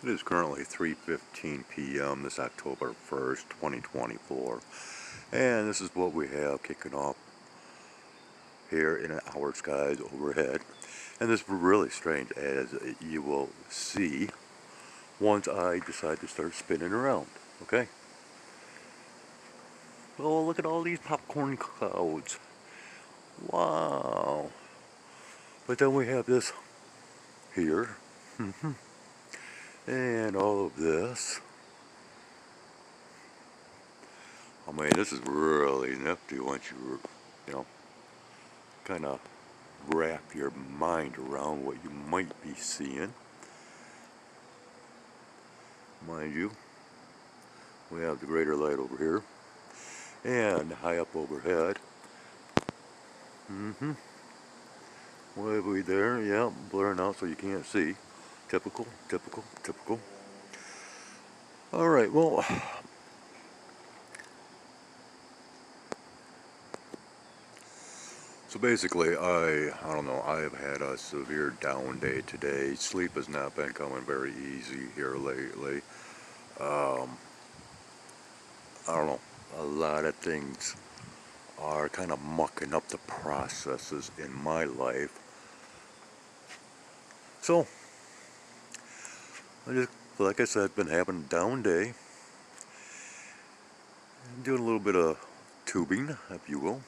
It is currently 3:15 p.m. this October 1st, 2024, and this is what we have kicking off here in our skies overhead. And this is really strange, as you will see once I decide to start spinning around. Okay? Oh, look at all these popcorn clouds. Wow. But then we have this here, and all of this. I mean, this is really nifty once you know, kind of wrap your mind around what you might be seeing. Mind you, we have the greater light over here, and high up overhead. What have we there? Yeah, blurring out so you can't see. Typical, typical, typical. All right, well, so basically, I don't know, I have had a severe down day today. Sleep has not been coming very easy here lately. I don't know, a lot of things are kind of mucking up the processes in my life. So, I just, like I said, been having a down day. Doing a little bit of tubing, if you will.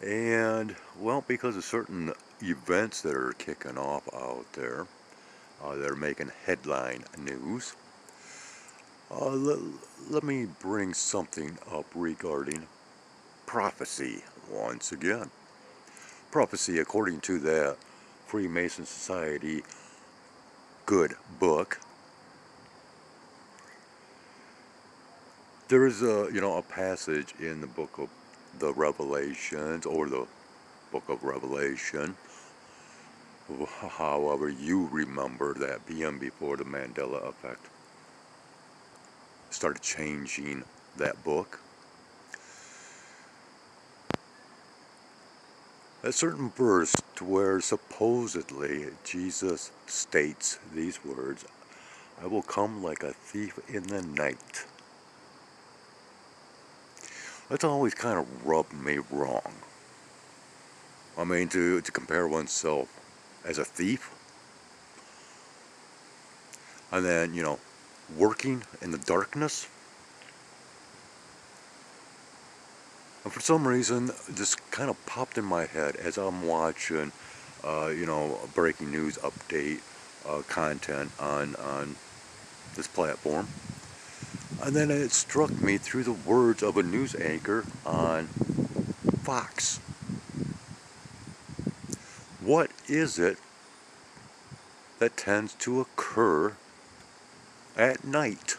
And, well, because of certain events that are kicking off out there, that are making headline news, let me bring something up regarding prophecy once again. Prophecy, according to that Freemason Society good book, there is a passage in the book of the Revelations, or the book of Revelation, however you remember that being, before the Mandela effect started changing that book. A certain verse where supposedly Jesus states these words, "I will come like a thief in the night." That's always kind of rubbed me wrong. I mean, to compare oneself as a thief, and then, working in the darkness. And for some reason, this kind of popped in my head as I'm watching, breaking news update content on this platform. And then it struck me through the words of a news anchor on Fox. What is it that tends to occur at night?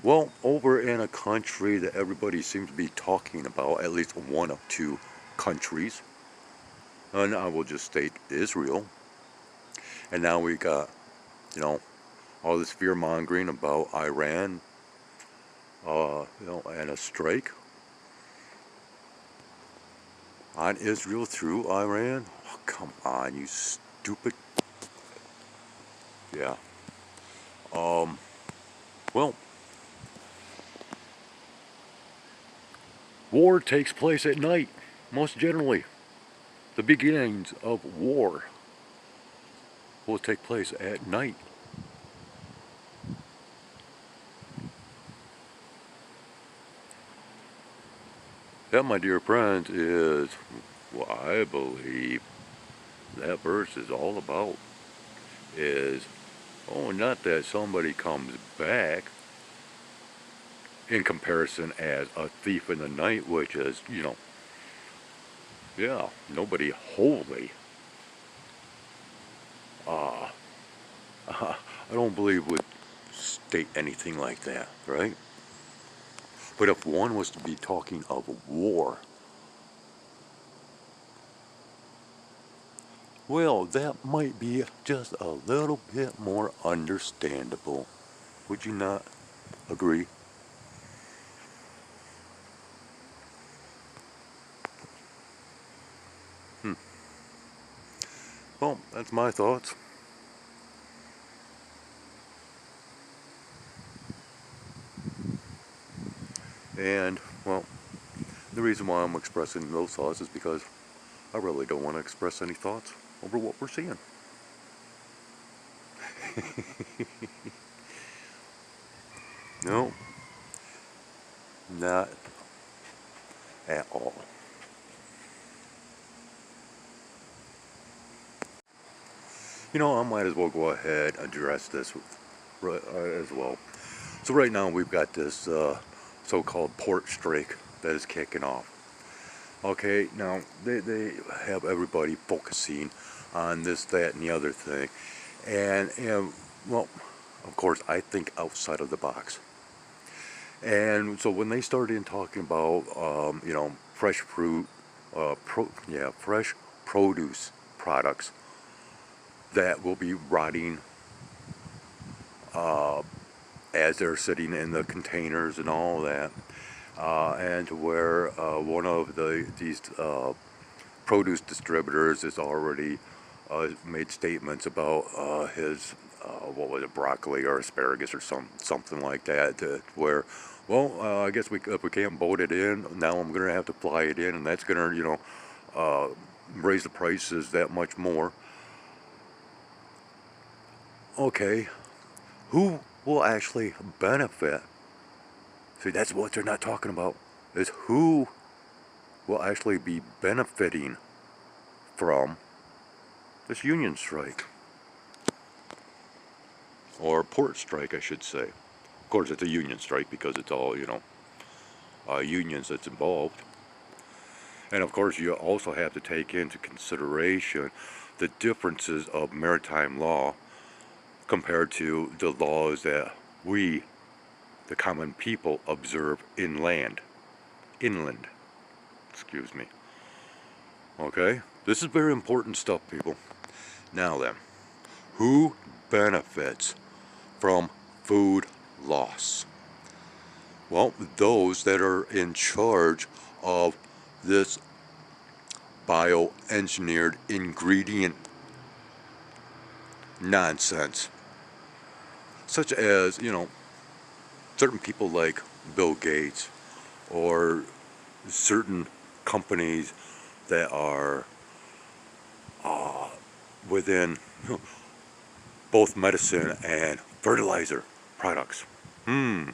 Well, over in a country that everybody seems to be talking about, at least one of two countries, and I will just state Israel. And now we got, all this fear mongering about Iran, and a strike on Israel through Iran. Oh, come on, you stupid. Yeah. Well, war takes place at night, most generally. The beginnings of war will take place at night. That, my dear friends, is what I believe that verse is all about. Is, oh, not that somebody comes back in comparison as a thief in the night, which is, yeah, nobody holy. Uh, I don't believe would state anything like that, right? But if one was to be talking of war, well, that might be just a little bit more understandable. Would you not agree? Hmm. Well, that's my thoughts. And, well, the reason why I'm expressing those thoughts is because I really don't want to express any thoughts over what we're seeing. No, not at all. You know, I might as well go ahead and address this as well. So right now we've got this so-called port strike that is kicking off. Okay, now they have everybody focusing on this, that, and the other thing. And well, of course, I think outside of the box. And so when they started in talking about, fresh fruit, fresh produce products that will be rotting uh, as they're sitting in the containers and all that, and where one of these produce distributors has already made statements about his what was it, broccoli or asparagus or something like that, where, well, I guess if we can't boat it in, now I'm going to have to fly it in, and that's going to, raise the prices that much more. Okay, who will actually benefit? See, that's what they're not talking about, is who will actually be benefiting from this union strike. Or port strike, I should say. Of course, it's a union strike because it's all, unions that's involved. And of course, you also have to take into consideration the differences of maritime law compared to the laws that we, the common people, observe inland. Inland. Excuse me. Okay? This is very important stuff, people. Now then, who benefits from food loss? Well, those that are in charge of this bioengineered ingredient nonsense, such as, certain people like Bill Gates, or certain companies that are within both medicine and fertilizer products. You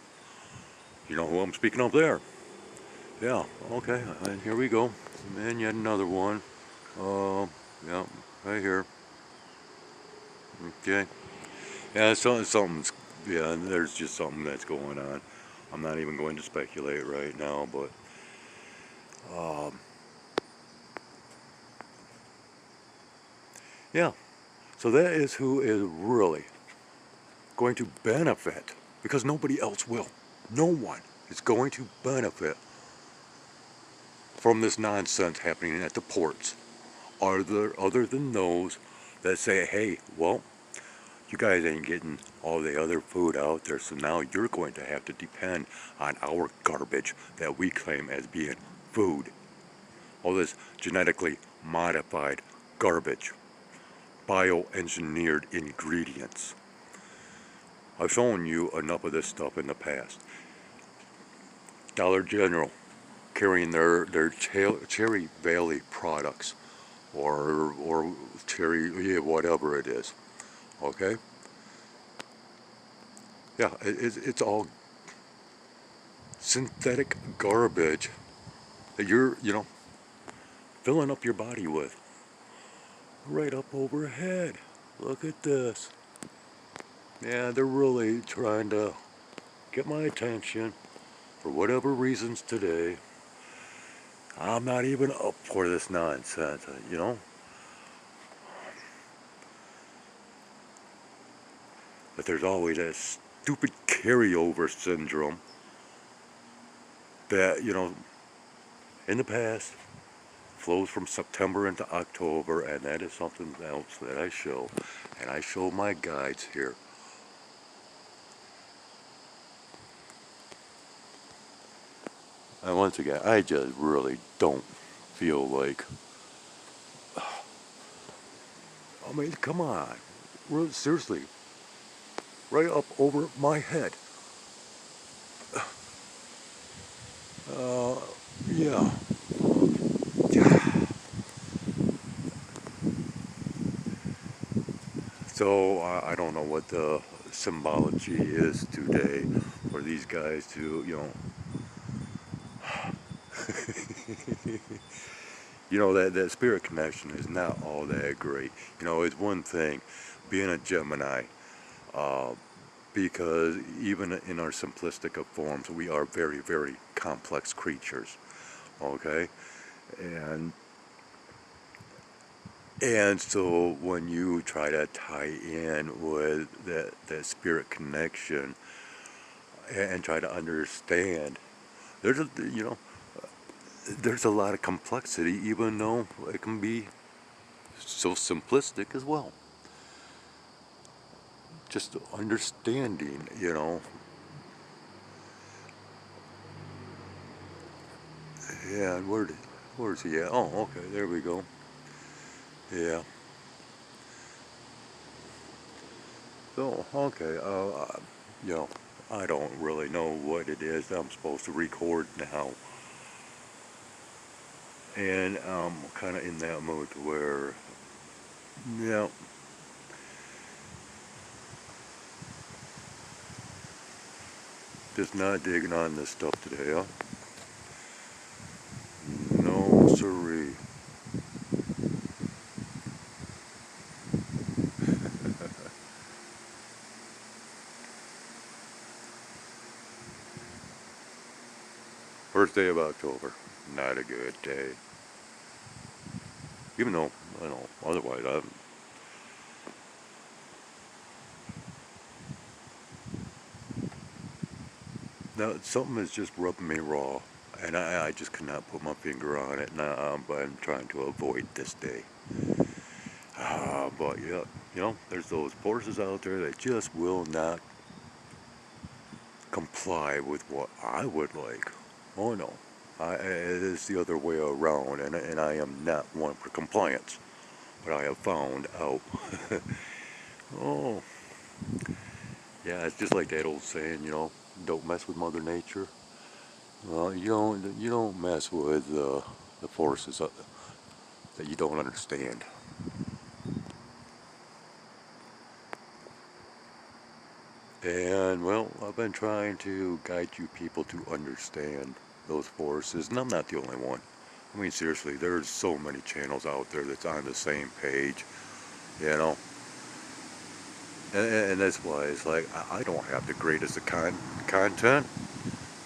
know who I'm speaking of there? Yeah, okay, and here we go. And yet another one. Yeah, right here. Okay. Yeah, something's, yeah, there's just something that's going on. I'm not even going to speculate right now, but, yeah. So that is who is really going to benefit, because nobody else will. No one is going to benefit from this nonsense happening at the ports, other than those that say, hey, well, you guys ain't getting all the other food out there, so now you're going to have to depend on our garbage that we claim as being food. All this genetically modified garbage, bioengineered ingredients. I've shown you enough of this stuff in the past. Dollar General carrying their Cherry Valley products, or cherry, yeah, whatever it is. Okay? Yeah, it's all synthetic garbage that you're, filling up your body with. Right up overhead. Look at this. Yeah, they're really trying to get my attention for whatever reasons today. I'm not even up for this nonsense, But there's always that stupid carryover syndrome that, in the past flows from September into October, and that is something else that I show. And I show my guides here. And once again, I just really don't feel like I mean, come on. Seriously, right up over my head. Uh, yeah. So I don't know what the symbology is today for these guys to, that spirit connection is not all that great. It's one thing being a Gemini, uh, because even in our simplistic of forms, we are very, very complex creatures. Okay, and and so when you try to tie in with that spirit connection and try to understand, there's a you know there's a lot of complexity, even though it can be so simplistic as well. Just understanding, Yeah, and where's he at? Oh, okay, there we go. Yeah. So, okay, you know, I don't really know what it is I'm supposed to record now. And I'm kind of in that mood where, yeah, just not digging on this stuff today, huh? No, siree. First day of October, not a good day. Even though, otherwise, now something is just rubbing me raw, and I just cannot put my finger on it, and I'm trying to avoid this day. But yeah, there's those forces out there that just will not comply with what I would like. Oh no, it is the other way around, and I am not one for compliance. But I have found out. Oh, yeah, it's just like that old saying, don't mess with Mother Nature. Well, you don't mess with the forces that you don't understand. And well, I've been trying to guide you people to understand those forces, and I'm not the only one. I mean, seriously, there's so many channels out there that's on the same page, you know. And that's why it's like I don't have the greatest of content.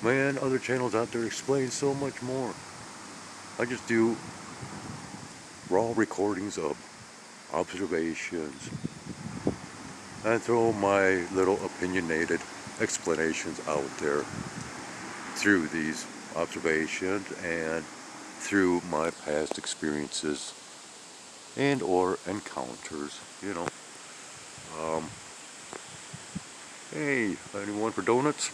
Man, other channels out there explain so much more. I just do raw recordings of observations and throw my little opinionated explanations out there through these observations and through my past experiences and or encounters, Um, hey, anyone for donuts?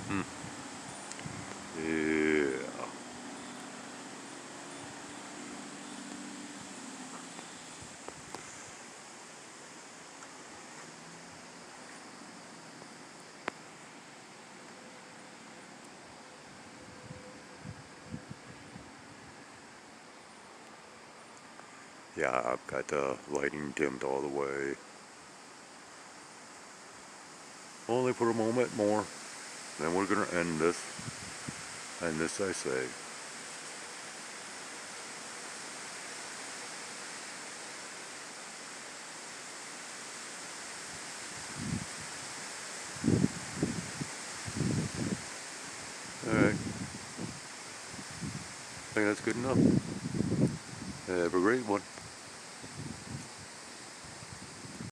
Hmm. Yeah. Yeah, I've got the lighting dimmed all the way. Only for a moment more. Then we're gonna end this. And this I say. Alright. I think that's good enough. Have a great one.